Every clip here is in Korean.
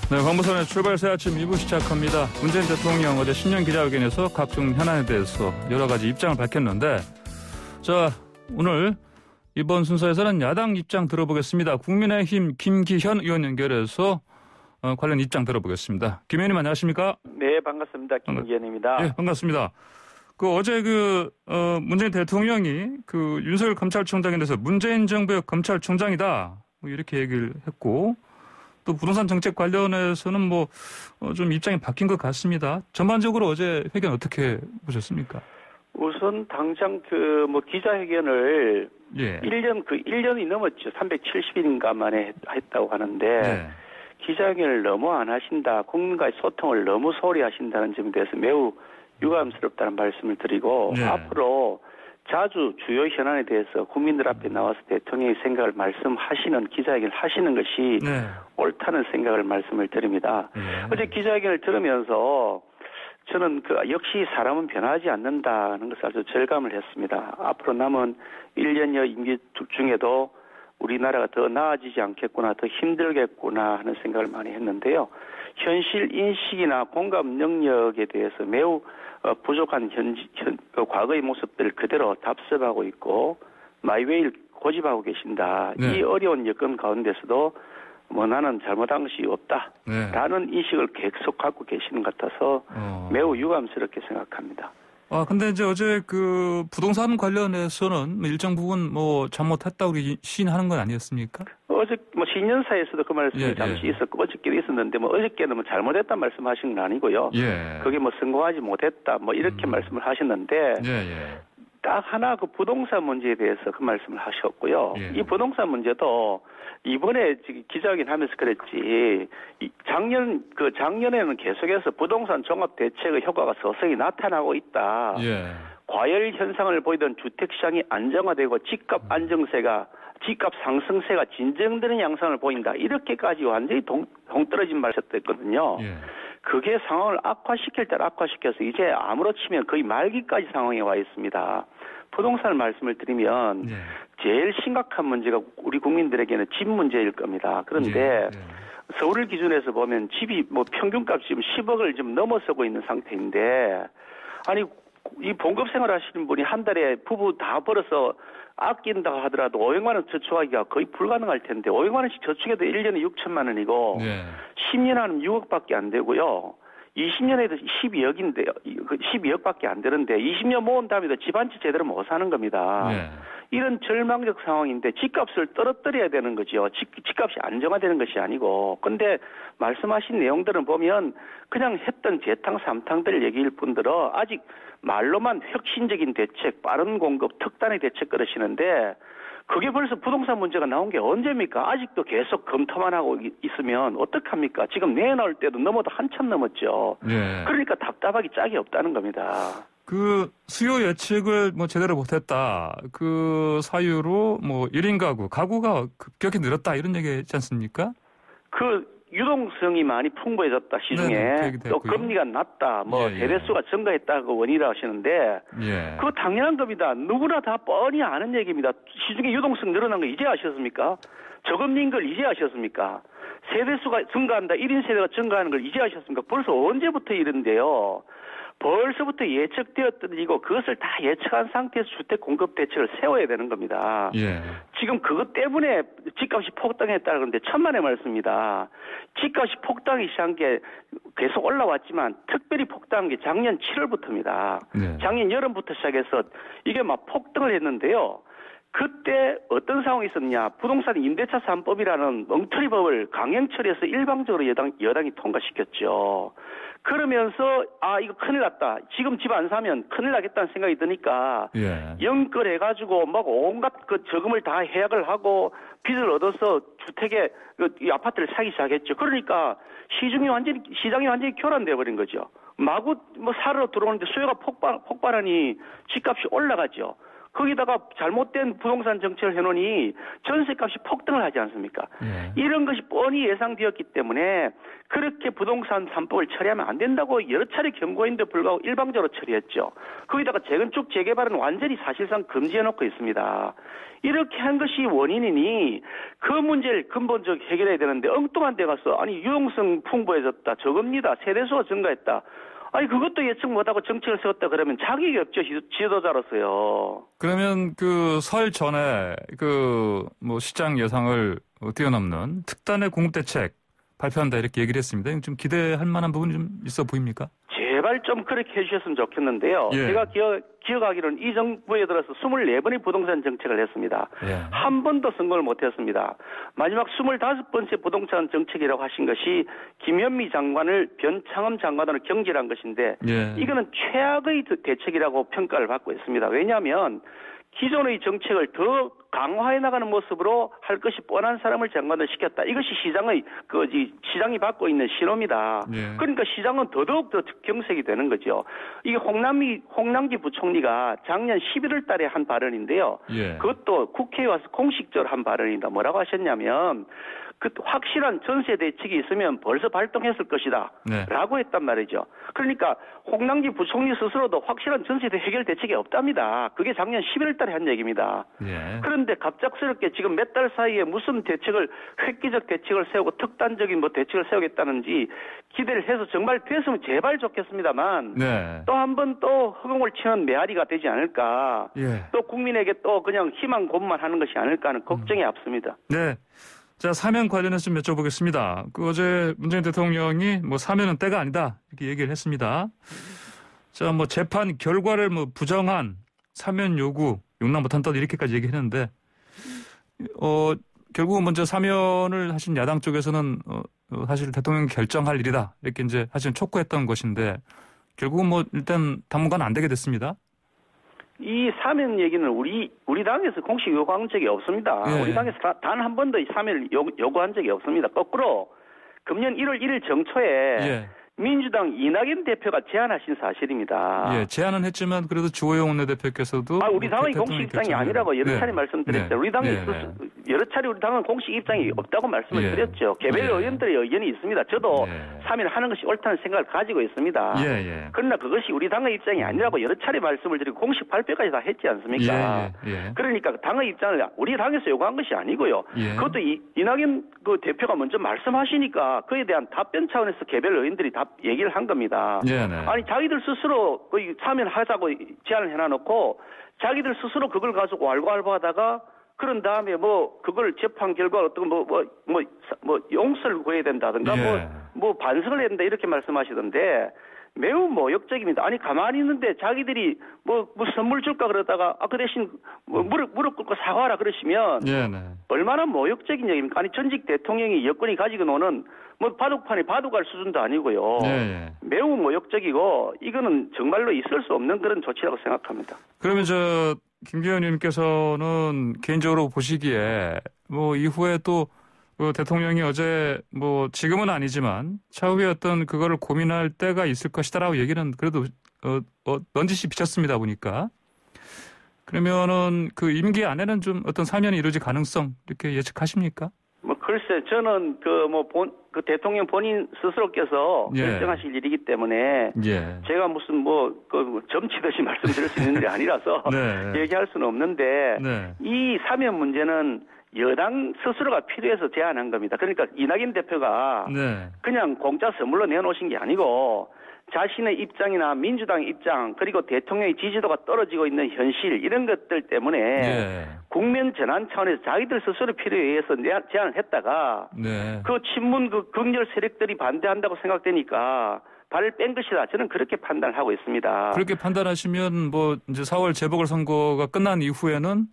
네, 황보선의 출발새 아침 2부 시작합니다. 문재인 대통령 어제 신년 기자회견에서 각종 현안에 대해서 여러 가지 입장을 밝혔는데, 자, 오늘 이번 순서에서는 야당 입장 들어보겠습니다. 국민의힘 김기현 의원 연결해서 관련 입장 들어보겠습니다. 김 의원님 안녕하십니까? 네, 반갑습니다. 김기현입니다. 네, 반갑습니다. 어제 문재인 대통령이 윤석열 검찰총장에 대해서 문재인 정부의 검찰총장이다, 뭐 이렇게 얘기를 했고, 또 부동산 정책 관련해서는 좀 입장이 바뀐 것 같습니다. 전반적으로 어제 회견 어떻게 보셨습니까? 우선 당장 기자회견을 예. 1년이 넘었죠. 370일인가 만에 했다고 하는데, 예. 기자회견을 너무 안 하신다, 국민과의 소통을 너무 소홀히 하신다는 점에 대해서 매우 유감스럽다는 말씀을 드리고, 예. 앞으로 자주 주요 현안에 대해서 국민들 앞에 나와서 대통령의 생각을 말씀하시는 기자회견을 하시는 것이 네. 옳다는 생각을 말씀을 드립니다. 예. 어제 기자회견을 들으면서 저는 역시 사람은 변하지 않는다는 것을 아주 절감을 했습니다. 앞으로 남은 1년여 임기 중에도 우리나라가 더 나아지지 않겠구나, 더 힘들겠구나 하는 생각을 많이 했는데요. 현실 인식이나 공감 능력에 대해서 매우 부족한 과거의 모습들을 그대로 답습하고 있고 마이웨이를 고집하고 계신다. 네. 이 어려운 여건 가운데서도 나는 잘못한 것이 없다라는 네. 인식을 계속 갖고 계시는 것 같아서 매우 유감스럽게 생각합니다. 근데 이제 어제 부동산 관련해서는 일정 부분 잘못했다고 시인하는 건 아니었습니까? 어제 신년사에서도 그 말씀이 예, 잠시 예. 있었고 어저께도 있었는데 어저께는 잘못했다 말씀하신 건 아니고요. 예. 그게 성공하지 못했다 이렇게 말씀을 하셨는데 예. 딱 하나 부동산 문제에 대해서 그 말씀을 하셨고요. 예. 이 부동산 문제도 이번에 기자회견 하면서 그랬지, 작년에는 계속해서 부동산 종합 대책의 효과가 서서히 나타나고 있다. 예. 과열 현상을 보이던 주택 시장이 안정화되고 집값 상승세가 진정되는 양상을 보인다. 이렇게까지 완전히 동떨어진 말씀했거든요. 예. 그게 상황을 악화시킬 때 악화시켜서 이제 아무렇지면 거의 말기까지 상황에 와 있습니다. 부동산을 말씀을 드리면 예. 제일 심각한 문제가 우리 국민들에게는 집 문제일 겁니다. 그런데 서울을 기준해서 보면 집이 평균값이 지금 10억을 좀 넘어서고 있는 상태인데, 아니 이 봉급 생활 하시는 분이 한 달에 부부 다 벌어서 아낀다 하더라도 500만 원 저축하기가 거의 불가능할 텐데 500만 원씩 저축해도 1년에 6천만 원이고 10년 하면 6억밖에 안 되고요. 20년에도 12억인데요. 12억밖에 안 되는데 20년 모은 다음에도 집 한 채 제대로 못 사는 겁니다. 이런 절망적 상황인데 집값을 떨어뜨려야 되는 거죠. 집값이 안정화되는 것이 아니고. 근데 말씀하신 내용들은 보면 그냥 했던 재탕 삼탕들 얘기일 뿐더러 아직 말로만 혁신적인 대책, 빠른 공급, 특단의 대책 그러시는데 그게 벌써 부동산 문제가 나온 게 언제입니까? 아직도 계속 검토만 하고 있으면 어떡합니까? 지금 내놓을 때도 넘어도 한참 넘었죠. 그러니까 답답하기 짝이 없다는 겁니다. 수요 예측을 제대로 못했다. 그 사유로 1인 가구가 급격히 늘었다 이런 얘기 있지 않습니까? 유동성이 많이 풍부해졌다, 시중에. 또 금리가 낮다, 세대수가 증가했다고 원인이라고 하시는데, 그거 당연한 겁니다. 누구나 다 뻔히 아는 얘기입니다. 시중에 유동성 늘어난 거 이제 아셨습니까? 저금리인 걸 이제 아셨습니까? 세대수가 증가한다, 1인 세대가 증가하는 걸 이제 아셨습니까? 벌써 언제부터 이런데요. 벌써부터 예측되었던 이거 그것을 다 예측한 상태에서 주택 공급 대책을 세워야 되는 겁니다. 지금 그것 때문에 집값이 폭등했다는 건데 천만의 말씀입니다. 집값이 폭등하기 시작한 게 계속 올라왔지만 특별히 폭등한 게 작년 7월부터입니다. 작년 여름부터 시작해서 이게 폭등을 했는데요. 그때 어떤 상황이 있었냐. 부동산 임대차 3법이라는 엉터리법을 강행 처리해서 일방적으로 여당이 통과시켰죠. 그러면서 이거 큰일 났다. 지금 집 안 사면 큰일 나겠다는 생각이 드니까 연끌해가지고 온갖 저금을 다 해약을 하고 빚을 얻어서 주택에 이 아파트를 사기 시작했죠. 그러니까 시장이 완전히 교란돼 버린 거죠. 마구 사러 들어오는데 수요가 폭발하니 집값이 올라가죠. 거기다가 잘못된 부동산 정책을 해놓으니 전세값이 폭등을 하지 않습니까? 이런 것이 뻔히 예상되었기 때문에 그렇게 부동산 3법을 처리하면 안 된다고 여러 차례 경고했는데 불구하고 일방적으로 처리했죠. 거기다가 재건축 재개발은 완전히 사실상 금지해놓고 있습니다. 이렇게 한 것이 원인이니 그 문제를 근본적으로 해결해야 되는데 엉뚱한 데 가서 아니 유동성 풍부해졌다. 저겁니다. 세대수가 증가했다. 아니 그것도 예측 못하고 정책을 세웠다 그러면 자격이 없죠. 지도자로서요. 그러면 그 설 전에 그 뭐 시장 예상을 뛰어넘는 특단의 공급 대책 발표한다 이렇게 얘기를 했습니다. 좀 기대할 만한 부분이 좀 있어 보입니까? 제발 좀 그렇게 해주셨으면 좋겠는데요. 제가 기억하기로는 이 정부에 들어서 24번의 부동산 정책을 했습니다. 한 번도 성공을 못했습니다. 마지막 25번째 부동산 정책이라고 하신 것이 김현미 장관을 변창흠 장관으로 경질한 것인데 이거는 최악의 대책이라고 평가를 받고 있습니다. 왜냐하면 기존의 정책을 더 강화해 나가는 모습으로 할 것이 뻔한 사람을 장관을 시켰다. 이것이 시장이 받고 있는 신호입니다. 그러니까 시장은 더더욱 더 경색이 되는 거죠. 이게 홍남기 부총리가 작년 11월 달에 한 발언인데요. 그것도 국회에 와서 공식적으로 한 발언입니다. 뭐라고 하셨냐면 그 확실한 전세 대책이 있으면 벌써 발동했을 것이다. 라고 했단 말이죠. 그러니까 홍남기 부총리 스스로도 확실한 전세 해결 대책이 없답니다. 그게 작년 11월 달에 한 얘기입니다. 그런데 갑작스럽게 지금 몇 달 사이에 무슨 대책을 획기적 대책을 세우고 특단적인 뭐 대책을 세우겠다는지 기대를 해서 정말 됐으면 제발 좋겠습니다만 또 한 번 또 허공을 치는 메아리가 되지 않을까. 또 국민에게 또 그냥 희망 고문만 하는 것이 아닐까 하는 걱정이 앞섭니다. 네. 자, 사면 관련해서 좀 여쭤보겠습니다. 어제 문재인 대통령이 뭐 사면은 때가 아니다 이렇게 얘기를 했습니다. 자, 뭐 재판 결과를 뭐 부정한 사면 요구 용납 못한 것 이렇게까지 얘기했는데 결국은 먼저 사면을 하신 야당 쪽에서는 사실 대통령이 결정할 일이다 이렇게 이제 사실 촉구했던 것인데 결국은 뭐 일단 당분간 안 되게 됐습니다. 이 사면 얘기는 우리 당에서 공식 요구한 적이 없습니다. 우리 당에서 단 한 번도 이 사면을 요구한 적이 없습니다. 거꾸로 금년 1월 1일 정초에 민주당 이낙연 대표가 제안하신 사실입니다. 제안은 했지만 그래도 주호영 원내대표께서도 우리 당의 공식 입장이 아니라고 여러 차례 말씀드렸죠. 우리 당이 여러 차례 우리 당은 공식 입장이 없다고 말씀을 드렸죠. 개별 의원들의 의견이 있습니다. 저도 사면하는 것이 옳다는 생각을 가지고 있습니다. 그러나 그것이 우리 당의 입장이 아니라고 여러 차례 말씀을 드리고 공식 발표까지 다 했지 않습니까? 그러니까 당의 입장을 우리 당에서 요구한 것이 아니고요. 그것도 이낙연 그 대표가 먼저 말씀하시니까 그에 대한 답변 차원에서 개별 의원들이 다 얘기를 한 겁니다. 아니 자기들 스스로 사면하자고 제안을 해놔놓고 자기들 스스로 그걸 가지고 왈가왈부하다가 그런 다음에 뭐 그걸 재판 결과 어떤 뭐 용서를 구해야 된다든가 뭐 반성을 해야 된다 이렇게 말씀하시던데 매우 모욕적입니다. 아니 가만히 있는데 자기들이 뭐 선물 줄까 그러다가 그 대신 뭐 무릎 꿇고 사과하라 그러시면 얼마나 모욕적인 얘기입니까? 아니 전직 대통령이 여권이 가지고 노는 뭐 바둑판에 바둑할 수준도 아니고요. 매우 모욕적이고 이거는 정말로 있을 수 없는 그런 조치라고 생각합니다. 그러면 김기현 의원님께서는 개인적으로 보시기에 뭐 이후에 또 그 대통령이 어제 뭐 지금은 아니지만 차후에 어떤 그거를 고민할 때가 있을 것이다라고 얘기는 그래도 넌지시 비쳤습니다 보니까. 그러면은 그 임기 안에는 좀 어떤 사면이 이루어질 가능성 이렇게 예측하십니까? 뭐 글쎄 저는 그 대통령 본인 스스로께서 결정하실 일이기 때문에 제가 무슨 그 점치듯이 말씀드릴 수 있는 일이 아니라서 얘기할 수는 없는데 이 사면 문제는 여당 스스로가 필요해서 제안한 겁니다. 그러니까 이낙연 대표가 그냥 공짜 선물로 내놓으신 게 아니고 자신의 입장이나 민주당의 입장 그리고 대통령의 지지도가 떨어지고 있는 현실 이런 것들 때문에 국면 전환 차원에서 자기들 스스로 필요에 의해서 제안을 했다가 그 친문 그 극렬 세력들이 반대한다고 생각되니까 발을 뺀 것이다. 저는 그렇게 판단을 하고 있습니다. 그렇게 판단하시면 뭐 이제 4월 재보궐선거가 끝난 이후에는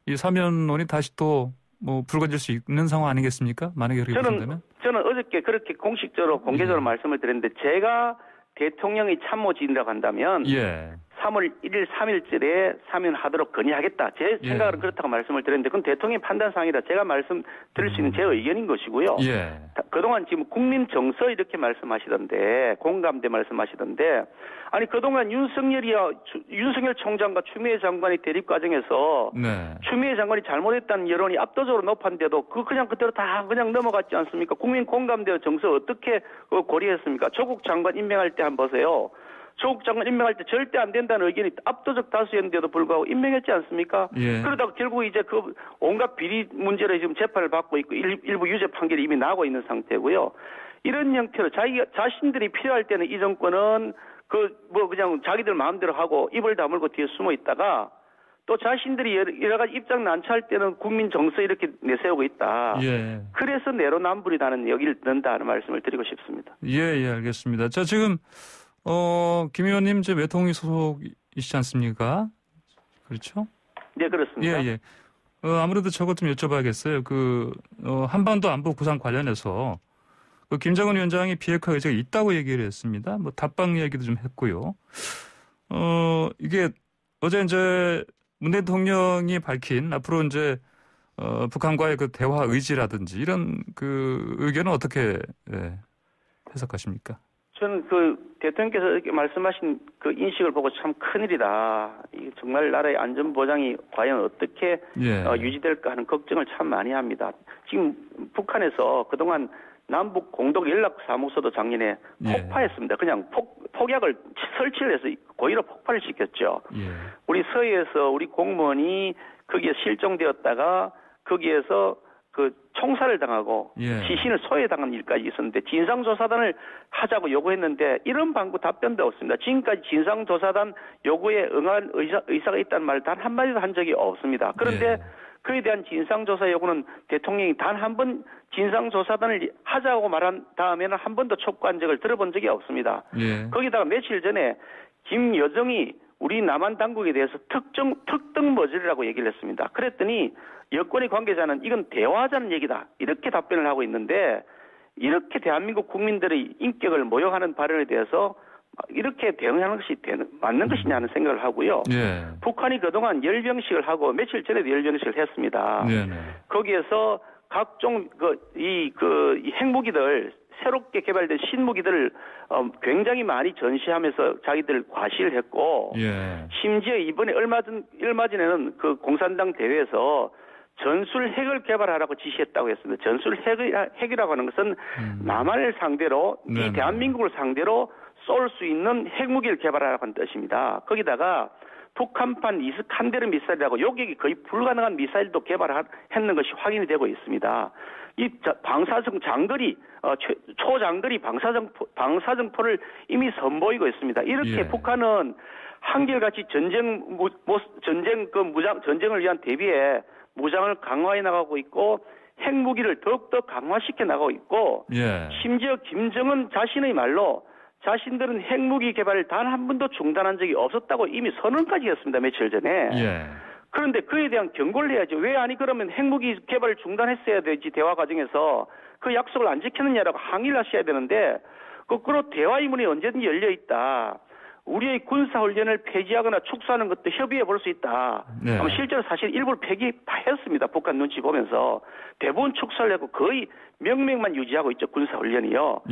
이 사면론이 다시 또 뭐 불거질 수 있는 상황 아니겠습니까? 만약에 그렇게 된다면? 저는 어저께 그렇게 공식적으로 공개적으로 말씀을 드렸는데 제가 대통령의 참모진이라고 한다면 3월 1일, 3일절에 사면하도록 건의하겠다. 제 생각은 그렇다고 말씀을 드렸는데 그건 대통령의 판단사항이라 제가 말씀드릴 수 있는 제 의견인 것이고요. 그동안 지금 국민 정서 이렇게 말씀하시던데 공감대 말씀하시던데 아니 그동안 윤석열 총장과 추미애 장관의 대립 과정에서 추미애 장관이 잘못했다는 여론이 압도적으로 높았는데도 그냥 그대로 다 그냥 넘어갔지 않습니까? 국민 공감대와 정서 어떻게 고려했습니까? 조국 장관 임명할 때 한번 보세요. 조국 장관 임명할 때 절대 안 된다는 의견이 압도적 다수였는데도 불구하고 임명했지 않습니까? 그러다가 결국 이제 그 온갖 비리 문제로 지금 재판을 받고 있고 일부 유죄 판결이 이미 나고 있는 상태고요. 이런 형태로 자신들이 필요할 때는 이 정권은 그냥 자기들 마음대로 하고 입을 다물고 뒤에 숨어 있다가 또 자신들이 여러 가지 입장 난처할 때는 국민 정서 이렇게 내세우고 있다. 그래서 내로남불이라는 여기를 든다는 말씀을 드리고 싶습니다. 예, 알겠습니다. 자, 지금 김 의원님 이제 외통위 소속이시지 않습니까? 그렇죠? 네, 그렇습니다. 예. 아무래도 저것 좀 여쭤봐야겠어요. 한반도 안보 구상 관련해서 김정은 위원장이 비핵화 의지가 있다고 얘기를 했습니다. 뭐 답방 이야기도 좀 했고요. 이게 어제 이제 문 대통령이 밝힌 앞으로 이제 북한과의 그 대화 의지라든지 이런 그 의견은 어떻게 해석하십니까? 저는 대통령께서 이렇게 말씀하신 그 인식을 보고 참 큰일이다. 정말 나라의 안전 보장이 과연 어떻게 유지될까 하는 걱정을 참 많이 합니다. 지금 북한에서 그동안 남북 공동 연락 사무소도 작년에 폭파했습니다. 그냥 폭약을 설치를 해서 고의로 폭발을 시켰죠. 우리 서해에서 우리 공무원이 거기에 실종되었다가 거기에서 총살을 당하고 시신을 소외당한 일까지 있었는데 진상조사단을 하자고 요구했는데 이런 방구 답변도 없습니다. 지금까지 진상조사단 요구에 응한 의사가 있다는 말 단 한마디도 한 적이 없습니다. 그런데 그에 대한 진상조사 요구는 대통령이 단 한 번 진상조사단을 하자고 말한 다음에는 한 번도 촉구한 적을 들어본 적이 없습니다. 거기다가 며칠 전에 김여정이 우리 남한 당국에 대해서 특등머저리라고 얘기를 했습니다. 그랬더니 여권의 관계자는 이건 대화하자는 얘기다. 이렇게 답변을 하고 있는데 이렇게 대한민국 국민들의 인격을 모욕하는 발언에 대해서 이렇게 대응하는 것이 맞는 것이냐 하는 생각을 하고요. 북한이 그동안 열병식을 하고 며칠 전에도 열병식을 했습니다. 거기에서 각종 이 핵무기들 새롭게 개발된 신무기들을 굉장히 많이 전시하면서 자기들 과시를 했고 심지어 이번에 얼마 전에는 그 공산당 대회에서 전술 핵을 개발하라고 지시했다고 했습니다. 전술 핵이라고 하는 것은 남한을 상대로 이 대한민국을 상대로 쏠 수 있는 핵무기를 개발하라고 하는 뜻입니다. 거기다가 북한판 이스칸데르 미사일이라고 요격이 거의 불가능한 미사일도 개발했는 것이 확인이 되고 있습니다. 이 방사성 장거리 초장거리 방사정포를 이미 선보이고 있습니다. 이렇게 북한은 한결같이 전쟁을 위한 대비에 무장을 강화해 나가고 있고 핵무기를 더욱더 강화시켜 나가고 있고 심지어 김정은 자신의 말로 자신들은 핵무기 개발을 단 한 번도 중단한 적이 없었다고 이미 선언까지 했습니다. 며칠 전에. 그런데 그에 대한 경고를 해야죠. 왜 아니 그러면 핵무기 개발을 중단했어야 되지 대화 과정에서 그 약속을 안 지켰느냐라고 항의를 하셔야 되는데 거꾸로 대화의 문이 언제든지 열려 있다. 우리의 군사훈련을 폐지하거나 축소하는 것도 협의해 볼 수 있다. 실제로 사실 일부러 폐기 다 했습니다. 북한 눈치 보면서. 대부분 축소를 하고 거의 명맥만 유지하고 있죠. 군사훈련이요.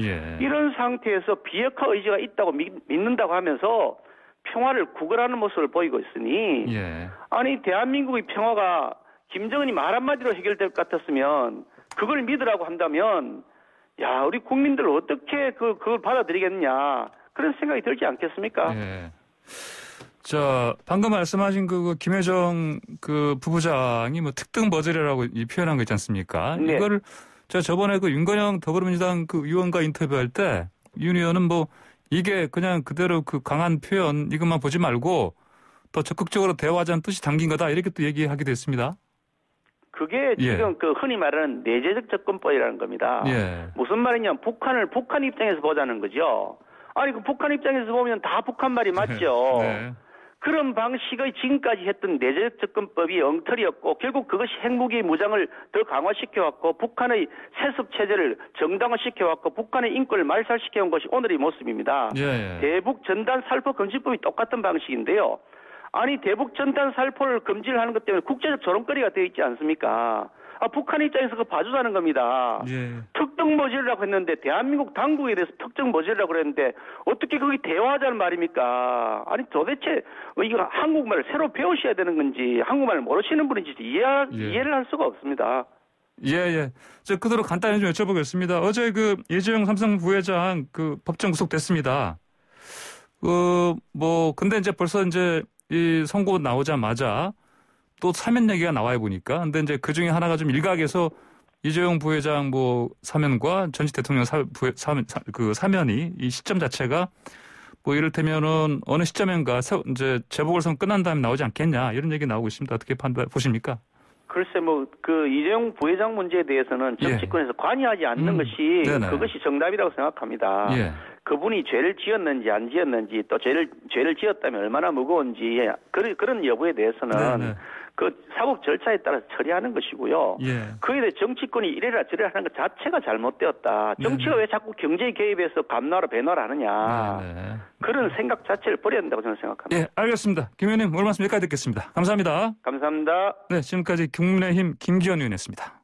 이런 상태에서 비핵화 의지가 있다고 믿는다고 하면서 평화를 구걸하는 모습을 보이고 있으니 아니 대한민국의 평화가 김정은이 말 한마디로 해결될 것 같았으면 그걸 믿으라고 한다면 야 우리 국민들 어떻게 그걸 받아들이겠느냐. 그런 생각이 들지 않겠습니까? 자, 방금 말씀하신 김여정 부부장이 특등 머저리라고 표현한 거 있지 않습니까? 이거를 제가 저번에 윤건영 더불어민주당 의원과 인터뷰할 때 윤 의원은 이게 그냥 그대로 강한 표현 이것만 보지 말고 더 적극적으로 대화하자는 뜻이 담긴 거다 이렇게 또 얘기하기도 했습니다. 그게 지금 흔히 말하는 내재적 접근법이라는 겁니다. 무슨 말이냐면 북한 입장에서 보자는 거죠. 아니 북한 입장에서 보면 다 북한 말이 맞죠. 그런 방식의 지금까지 했던 내재적 접근법이 엉터리였고 결국 그것이 핵무기 무장을 더 강화시켜왔고 북한의 세습 체제를 정당화시켜왔고 북한의 인권을 말살시켜온 것이 오늘의 모습입니다. 예. 대북 전단 살포 금지법이 똑같은 방식인데요. 아니 대북 전단 살포를 금지를 하는 것 때문에 국제적 조롱거리가 되어 있지 않습니까? 북한 입장에서 그거 봐주자는 겁니다. 예. 특정 모질이라고 했는데 대한민국 당국에 대해서 특정 모질이라고 그랬는데 어떻게 그게 대화하자는 말입니까? 아니 도대체 이거 한국말을 새로 배우셔야 되는 건지 한국말을 모르시는 분인지 이해를 할 수가 없습니다. 예. 저 그대로 간단히 좀 여쭤보겠습니다. 어제 그 이재용 삼성 부회장 그 법정 구속됐습니다. 근데 이제 벌써 이제 이 선고 나오자마자 또 사면 얘기가 나와요 보니까. 근데 이제 그 중에 하나가 좀 일각에서 이재용 부회장 사면과 전직 대통령 사면이 이 시점 자체가 이를테면은 어느 시점인가 이제 재보궐선 끝난 다음에 나오지 않겠냐 이런 얘기 나오고 있습니다. 어떻게 보십니까? 글쎄 이재용 부회장 문제에 대해서는 정치권에서 관여하지 않는 것이 네네. 그것이 정답이라고 생각합니다. 예. 그분이 죄를 지었는지 안 지었는지 또 죄를 지었다면 얼마나 무거운지 그런 여부에 대해서는 네네. 그 사법 절차에 따라서 처리하는 것이고요. 예. 그에 대해 정치권이 이래라 저래라 하는 것 자체가 잘못되었다. 정치가 네네. 왜 자꾸 경제에 개입해서 감나라 배나라 하느냐. 네네. 그런 생각 자체를 버려야 된다고 저는 생각합니다. 예, 알겠습니다. 김 의원님 오늘 말씀 여기까지 듣겠습니다. 감사합니다. 감사합니다. 네, 지금까지 국민의힘 김기현 의원이었습니다.